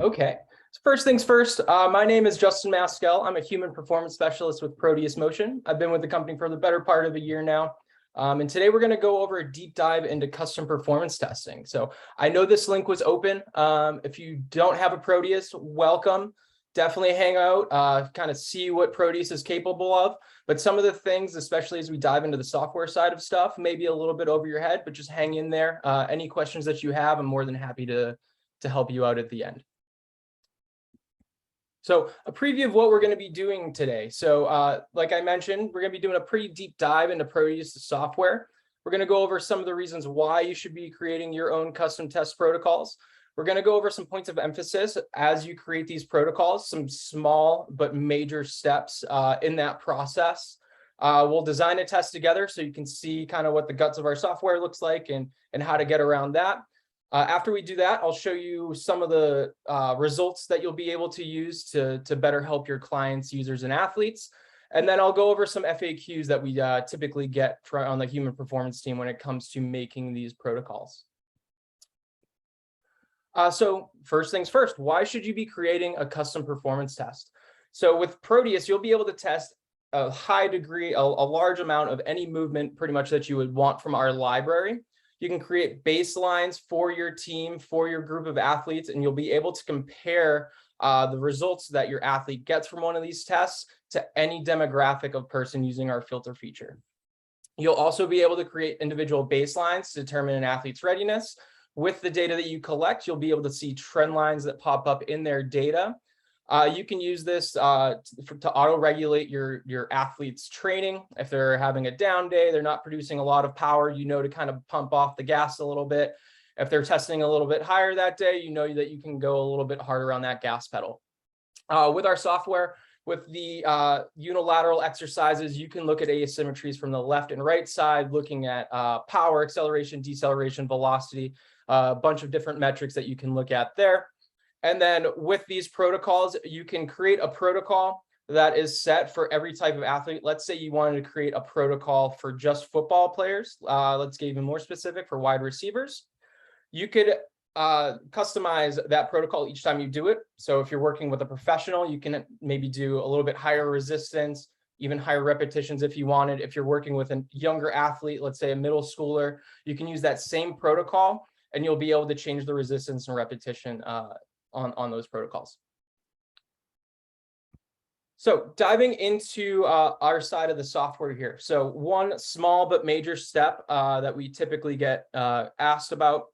Okay. So first things first, my name is Justin Maskell. I'm a human performance specialist with Proteus Motion. I've been with the company for the better part of a year now. And today we're going to go over a deep dive into custom performance testing. So I know this link was open. If you don't have a Proteus, welcome. Definitely hang out, kind of see what Proteus is capable of. But some of the things, especially as we dive into the software side of stuff, may be a little bit over your head, but just hang in there. Any questions that you have, I'm more than happy to help you out at the end. So a preview of what we're going to be doing today. So like I mentioned, we're going to be doing a pretty deep dive into Proteus software. We're going to go over some of the reasons why you should be creating your own custom test protocols. We're going to go over some points of emphasis as you create these protocols, some small but major steps in that process. We'll design a test together so you can see kind of what the guts of our software looks like and how to get around that. After we do that, I'll show you some of the results that you'll be able to use to better help your clients, users, and athletes. And then I'll go over some FAQs that we typically get on the human performance team when it comes to making these protocols. So first things first, why should you be creating a custom performance test? So with Proteus, you'll be able to test a high degree, a large amount of any movement pretty much that you would want from our library. You can create baselines for your team, for your group of athletes, and you'll be able to compare the results that your athlete gets from one of these tests to any demographic of person using our filter feature. You'll also be able to create individual baselines to determine an athlete's readiness. With the data that you collect, you'll be able to see trend lines that pop up in their data. You can use this to auto-regulate your athlete's training. If they're having a down day, they're not producing a lot of power, to kind of pump off the gas a little bit. If they're testing a little bit higher that day, you know that you can go a little bit harder on that gas pedal. With our software, with the unilateral exercises, you can look at asymmetries from the left and right side, looking at power, acceleration, deceleration, velocity, a bunch of different metrics that you can look at there. And then with these protocols, you can create a protocol that is set for every type of athlete. Let's say you wanted to create a protocol for just football players. Let's get even more specific for wide receivers. You could customize that protocol each time you do it. So if you're working with a professional, you can maybe do a little bit higher resistance, even higher repetitions if you wanted. If you're working with a younger athlete, let's say a middle schooler, you can use that same protocol and you'll be able to change the resistance and repetition on those protocols. So diving into our side of the software here. So one small but major step that we typically get asked about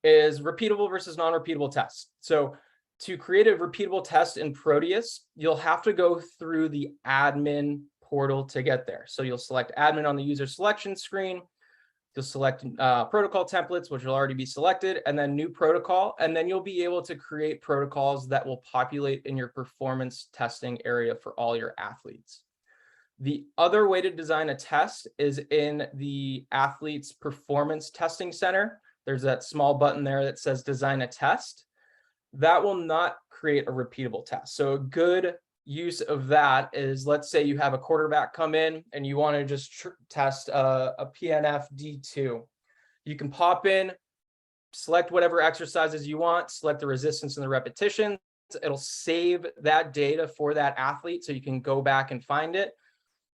is repeatable versus non-repeatable tests. So to create a repeatable test in Proteus, you'll have to go through the admin portal to get there. So you'll select admin on the user selection screen. You'll select protocol templates, which will already be selected, and then new protocol. And then you'll be able to create protocols that will populate in your performance testing area for all your athletes. The other way to design a test is in the athlete's performance testing center. There's that small button there that says design a test. That will not create a repeatable test. So a good use of that is, let's say you have a quarterback come in and you want to just test a PNF D2. You can pop in, select whatever exercises you want, select the resistance and the repetitions. It'll save that data for that athlete so you can go back and find it,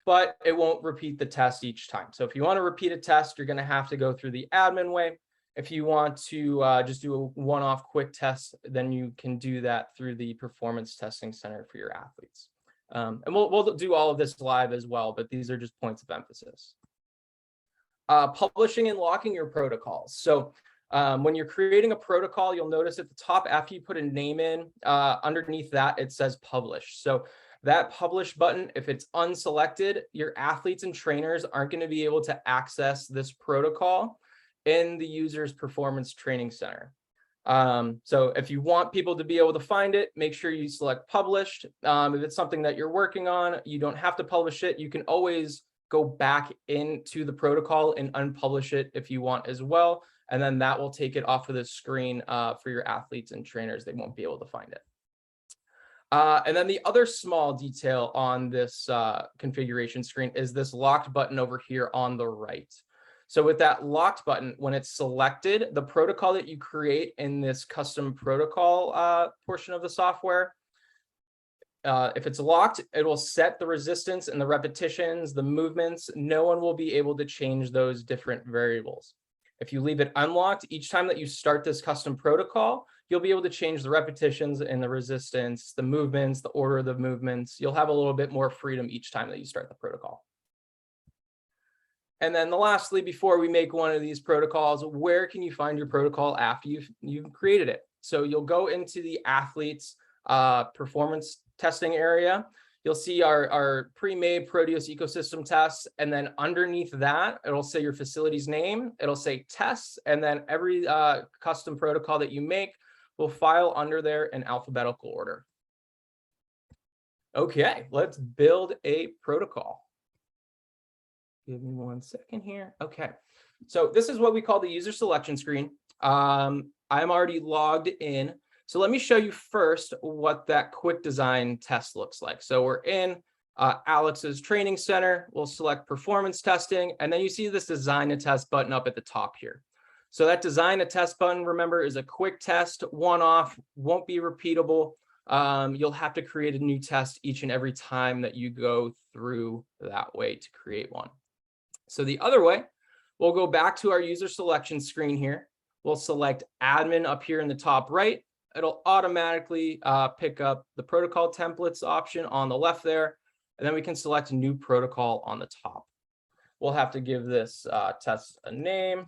but it won't repeat the test each time. So if you want to repeat a test, you're going to have to go through the admin way. If you want to just do a one-off quick test, then you can do that through the performance testing center for your athletes. And we'll do all of this live as well, but these are just points of emphasis. Publishing and locking your protocols. So when you're creating a protocol, you'll notice at the top, after you put a name in, underneath that, it says publish. So that publish button, if it's unselected, your athletes and trainers aren't going to be able to access this protocol in the user's performance training center. So if you want people to be able to find it, make sure you select published. If it's something that you're working on, you don't have to publish it. You can always go back into the protocol and unpublish it if you want as well. And then that will take it off of the screen for your athletes and trainers. They won't be able to find it. And then the other small detail on this configuration screen is this locked button over here on the right. So with that locked button, when it's selected, the protocol that you create in this custom protocol portion of the software, if it's locked, it will set the resistance and the repetitions, the movements. No one will be able to change those different variables. If you leave it unlocked, each time that you start this custom protocol, you'll be able to change the repetitions and the resistance, the movements, the order of the movements. You'll have a little bit more freedom each time that you start the protocol. And then lastly, before we make one of these protocols, where can you find your protocol after you've created it? So you'll go into the athletes performance testing area. You'll see our pre-made Proteus ecosystem tests, and then underneath that, it'll say your facility's name, it'll say tests, and then every custom protocol that you make will file under there in alphabetical order. Okay, let's build a protocol. Give me 1 second here. Okay, so this is what we call the user selection screen. I'm already logged in. So let me show you first what that quick design test looks like. So we're in Alex's training center. We'll select performance testing, and then you see this design a test button up at the top here. So that design a test button, remember, is a quick test, one-off, won't be repeatable. You'll have to create a new test each and every time that you go through that way to create one. So the other way, we'll go back to our user selection screen here. We'll select admin up here in the top right. It'll automatically pick up the protocol templates option on the left there. And then we can select a new protocol on the top. We'll have to give this test a name.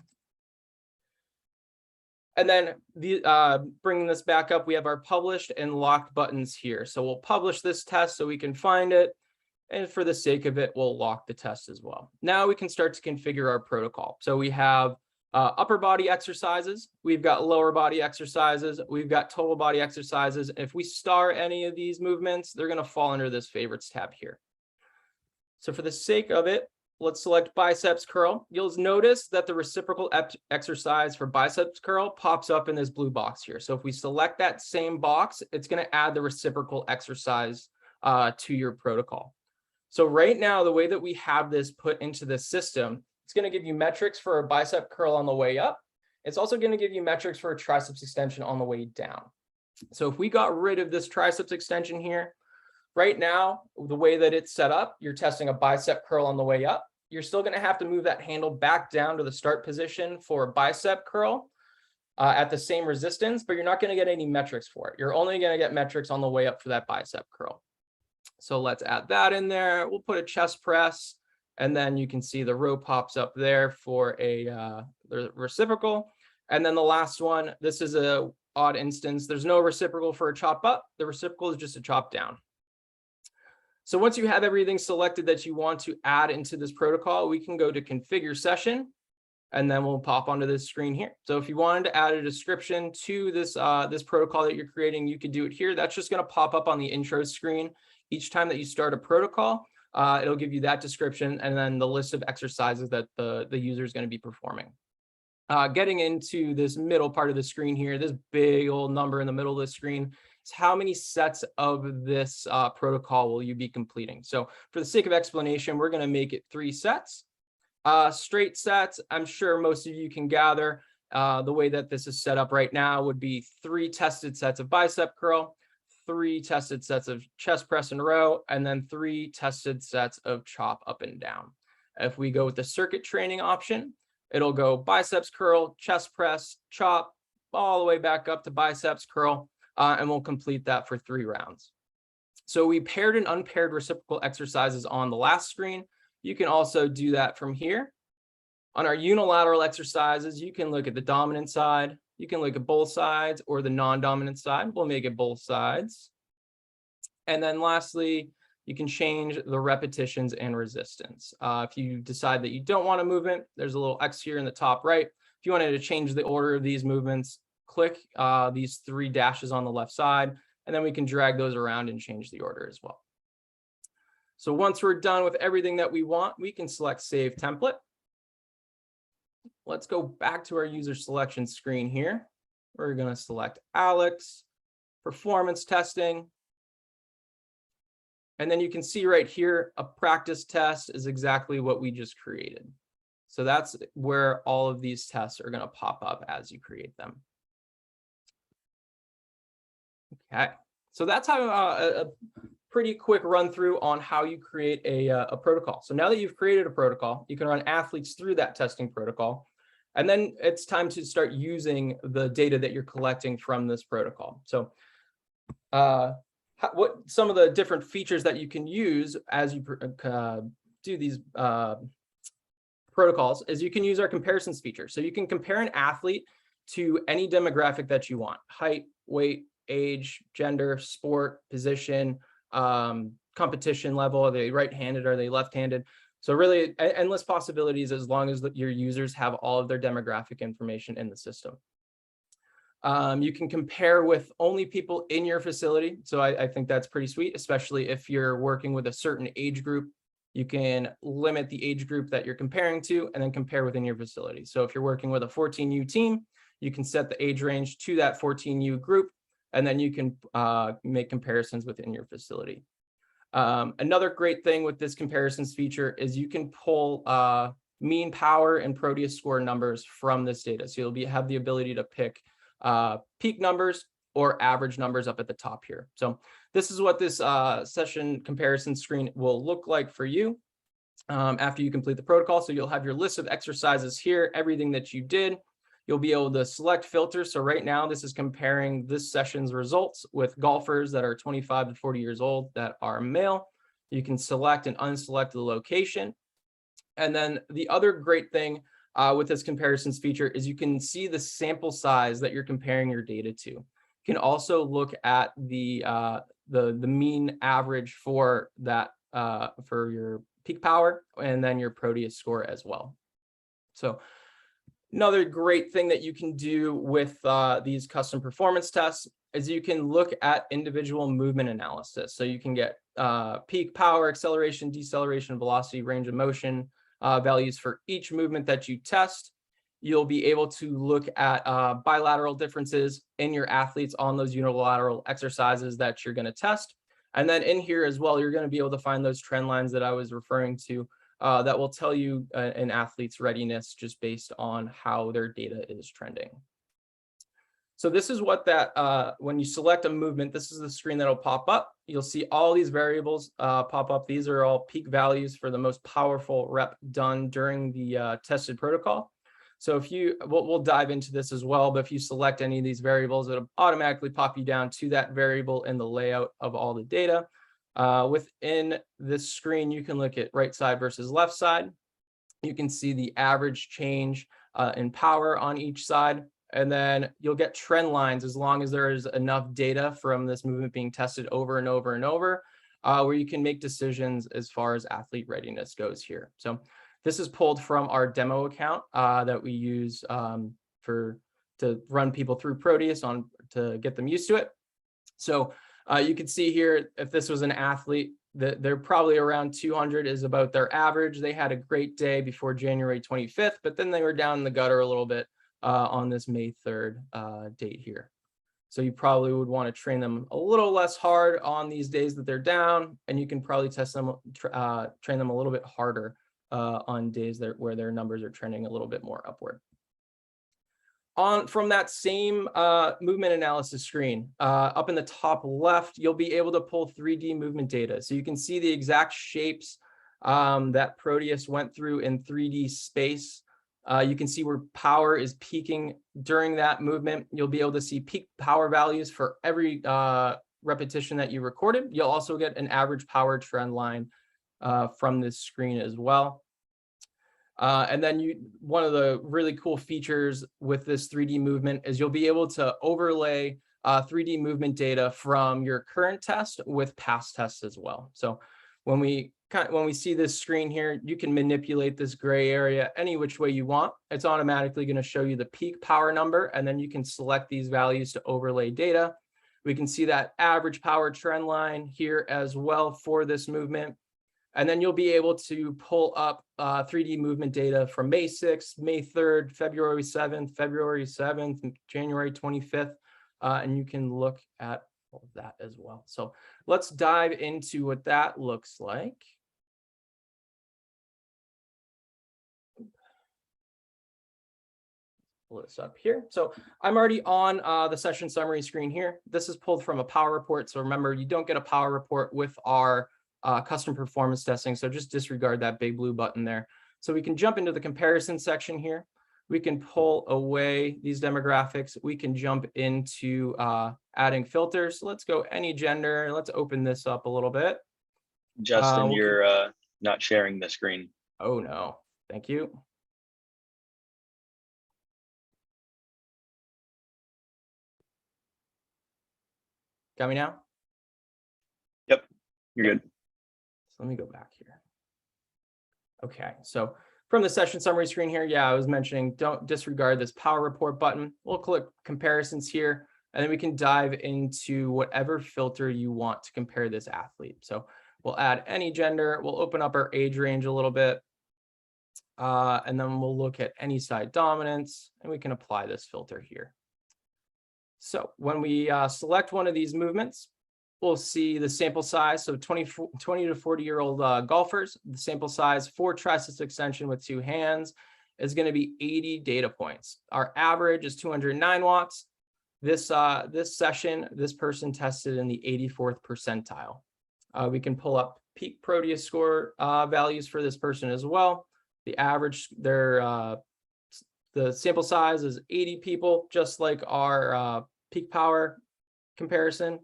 And then bringing this back up, we have our published and locked buttons here. So we'll publish this test so we can find it. And for the sake of it, we'll lock the test as well. Now we can start to configure our protocol. So we have upper body exercises, we've got lower body exercises, we've got total body exercises. If we star any of these movements, they're going to fall under this favorites tab here. So for the sake of it, let's select biceps curl. You'll notice that the reciprocal exercise for biceps curl pops up in this blue box here. So if we select that same box, it's going to add the reciprocal exercise to your protocol. So right now, the way that we have this put into the system, it's going to give you metrics for a bicep curl on the way up. It's also going to give you metrics for a triceps extension on the way down. So if we got rid of this triceps extension here, right now, the way that it's set up, you're testing a bicep curl on the way up. You're still going to have to move that handle back down to the start position for a bicep curl at the same resistance, but you're not going to get any metrics for it. You're only going to get metrics on the way up for that bicep curl. So let's add that in there. We'll put a chest press, and then you can see the row pops up there for a the reciprocal. And then the last one, this is a odd instance. There's no reciprocal for a chop up. The reciprocal is just a chop down. So once you have everything selected that you want to add into this protocol, we can go to configure session, and then we'll pop onto this screen here. So if you wanted to add a description to this, this protocol that you're creating, you could do it here. That's just going to pop up on the intro screen. Each time that you start a protocol, it'll give you that description and then the list of exercises that the user is going to be performing. Getting into this middle part of the screen here, this big old number in the middle of the screen is how many sets of this protocol will you be completing. So for the sake of explanation, we're going to make it 3 sets. Straight sets, I'm sure most of you can gather the way that this is set up right now would be 3 tested sets of bicep curl, 3 tested sets of chest press and row, and then 3 tested sets of chop up and down. If we go with the circuit training option, it'll go biceps curl, chest press, chop, all the way back up to biceps curl, and we'll complete that for 3 rounds. So we paired and unpaired reciprocal exercises on the last screen. You can also do that from here. On our unilateral exercises, you can look at the dominant side, you can look at both sides, or the non-dominant side. We'll make it both sides. And then lastly, you can change the repetitions and resistance. If you decide that you don't want a movement, there's a little X here in the top right. If you wanted to change the order of these movements, click these 3 dashes on the left side, and then we can drag those around and change the order as well. So once we're done with everything that we want, we can select Save Template. Let's go back to our user selection screen here. We're going to select Alex, performance testing. And then you can see right here, a practice test is exactly what we just created. So that's where all of these tests are going to pop up as you create them. Okay, so that's how a pretty quick run through on how you create a protocol. So now that you've created a protocol, you can run athletes through that testing protocol. And then it's time to start using the data that you're collecting from this protocol. So what some of the different features that you can use as you do these protocols is you can use our comparisons feature. So you can compare an athlete to any demographic that you want: height, weight, age, gender, sport, position, competition level. Are they right-handed? Are they left-handed? So really endless possibilities as long as your users have all of their demographic information in the system. You can compare with only people in your facility. So I think that's pretty sweet, especially if you're working with a certain age group. You can limit the age group that you're comparing to and then compare within your facility. So if you're working with a 14U team, you can set the age range to that 14U group, and then you can make comparisons within your facility. Another great thing with this comparisons feature is you can pull mean power and Proteus score numbers from this data. So you'll have the ability to pick peak numbers or average numbers up at the top here. So this is what this session comparison screen will look like for you after you complete the protocol. So you'll have your list of exercises here, everything that you did. You'll be able to select filters. So right now, this is comparing this session's results with golfers that are 25 to 40 years old that are male. You can select and unselect the location. And then the other great thing with this comparisons feature is you can see the sample size that you're comparing your data to. You can also look at the mean average for that for your peak power and then your Proteus score as well. So another great thing that you can do with these custom performance tests is you can look at individual movement analysis. So you can get peak power, acceleration, deceleration, velocity, range of motion values for each movement that you test. You'll be able to look at bilateral differences in your athletes on those unilateral exercises that you're going to test. And then in here as well, you're going to be able to find those trend lines that I was referring to that will tell you an athlete's readiness just based on how their data is trending. So this is what that, when you select a movement, this is the screen that'll pop up. You'll see all these variables pop up. These are all peak values for the most powerful rep done during the tested protocol. So if we'll dive into this as well, but if you select any of these variables, it'll automatically pop you down to that variable in the layout of all the data. Within this screen, you can look at right side versus left side. You can see the average change in power on each side. And then you'll get trend lines as long as there is enough data from this movement being tested over and over and over, where you can make decisions as far as athlete readiness goes here. So this is pulled from our demo account that we use to run people through Proteus to get them used to it. So you can see here, if this was an athlete, they're probably around 200 is about their average. They had a great day before January 25th, but then they were down in the gutter a little bit on this May 3rd date here. So you probably would want to train them a little less hard on these days that they're down, and you can probably test them, train them a little bit harder on days where their numbers are trending a little bit more upward. From that same movement analysis screen, up in the top left, you'll be able to pull 3D movement data. So you can see the exact shapes that Proteus went through in 3D space. You can see where power is peaking during that movement. You'll be able to see peak power values for every repetition that you recorded. You'll also get an average power trend line from this screen as well. And then one of the really cool features with this 3D movement is you'll be able to overlay 3D movement data from your current test with past tests as well. So when we see this screen here, you can manipulate this gray area any which way you want. It's automatically going to show you the peak power number, and then you can select these values to overlay data. We can see that average power trend line here as well for this movement. And then you'll be able to pull up 3D movement data from May 6th, May 3rd, February 7th, January 25th, and you can look at all of that as well. So let's dive into what that looks like. pull this up here. So I'm already on the session summary screen here. This is pulled from a power report. So remember, you don't get a power report with our custom performance testing. So just disregard that big blue button there. So we can jump into the comparison section here. We can pull away these demographics. We can jump into adding filters. So let's go any gender. Let's open this up a little bit. Justin, you're not sharing the screen. Oh no, thank you. Got me now? Yep, you're good. So let me go back here. Okay, so from the session summary screen here, yeah, I was mentioning don't disregard this power report button. We'll click comparisons here, and then we can dive into whatever filter you want to compare this athlete. So we'll add any gender, we'll open up our age range a little bit, and then we'll look at any side dominance, and we can apply this filter here. So when we select one of these movements, we'll see the sample size. So 20 to 40-year-old golfers, the sample size for tricep extension with 2 hands is going to be 80 data points. Our average is 209 watts. This session, this person tested in the 84th percentile. We can pull up peak Proteus score values for this person as well. The average, the sample size is 80 people, just like our peak power comparison.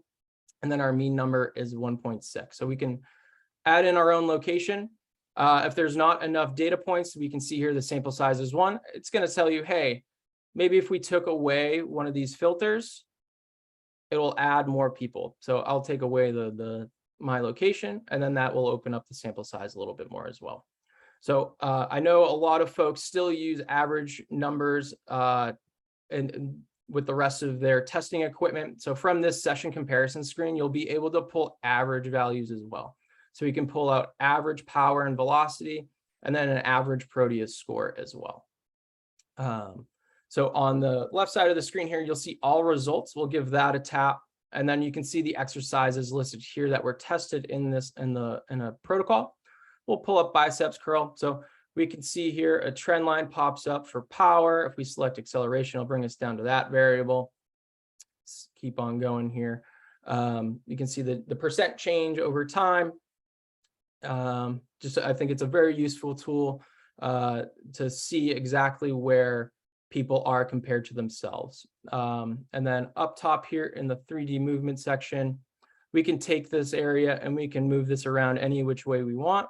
And then our mean number is 1.6. So we can add in our own location. If there's not enough data points, we can see here the sample size is 1. It's going to tell you, hey, maybe if we took away one of these filters, it will add more people. So I'll take away my location, and then that will open up the sample size a little bit more as well. So I know a lot of folks still use average numbers and with the rest of their testing equipment. So from this session comparison screen, you'll be able to pull average values as well. So we can pull out average power and velocity, and then an average Proteus score as well. So on the left side of the screen here, you'll see all results. We'll give that a tap, and then you can see the exercises listed here that were tested in a protocol. We'll pull up biceps curl. So we can see here a trend line pops up for power. If we select acceleration, it'll bring us down to that variable. Let's keep on going here. You can see the percent change over time. I think it's a very useful tool to see exactly where people are compared to themselves. And then up top here in the 3D movement section, we can take this area and we can move this around any which way we want.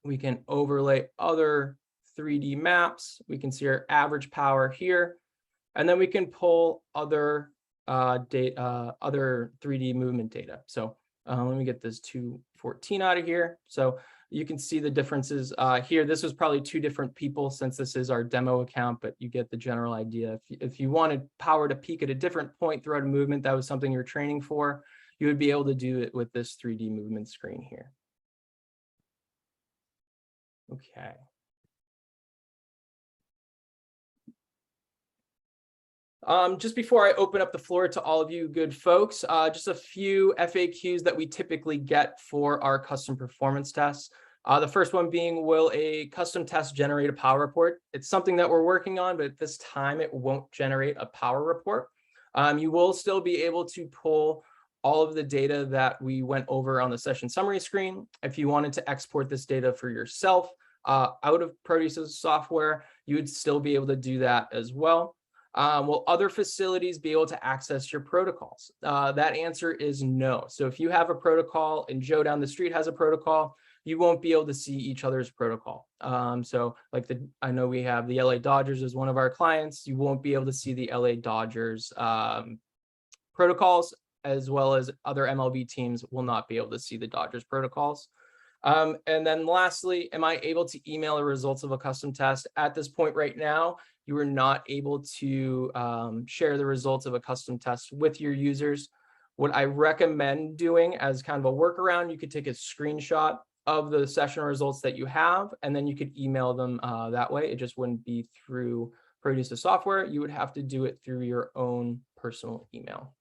We can overlay other 3D maps. We can see our average power here, and then we can pull other other 3D movement data. So let me get this 214 out of here. So you can see the differences here. This was probably 2 different people since this is our demo account, but you get the general idea. If you wanted power to peak at a different point throughout a movement, that was something you're training for, you would be able to do it with this 3D movement screen here. Okay. Just before I open up the floor to all of you good folks, just a few FAQs that we typically get for our custom performance tests. The first one being, will a custom test generate a power report? It's something that we're working on, but at this time it won't generate a power report. You will still be able to pull all of the data that we went over on the session summary screen. If you wanted to export this data for yourself out of Proteus software, you would still be able to do that as well. Will other facilities be able to access your protocols? That answer is no. So if you have a protocol and Joe down the street has a protocol, you won't be able to see each other's protocol. So like I know we have the LA Dodgers as one of our clients. You won't be able to see the LA Dodgers protocols, as well as other MLB teams will not be able to see the Dodgers protocols. And then lastly, am I able to email the results of a custom test? At this point right now, you are not able to share the results of a custom test with your users. What I recommend doing as kind of a workaround, you could take a screenshot of the session results that you have, and then you could email them that way. It just wouldn't be through Proteus software. You would have to do it through your own personal email.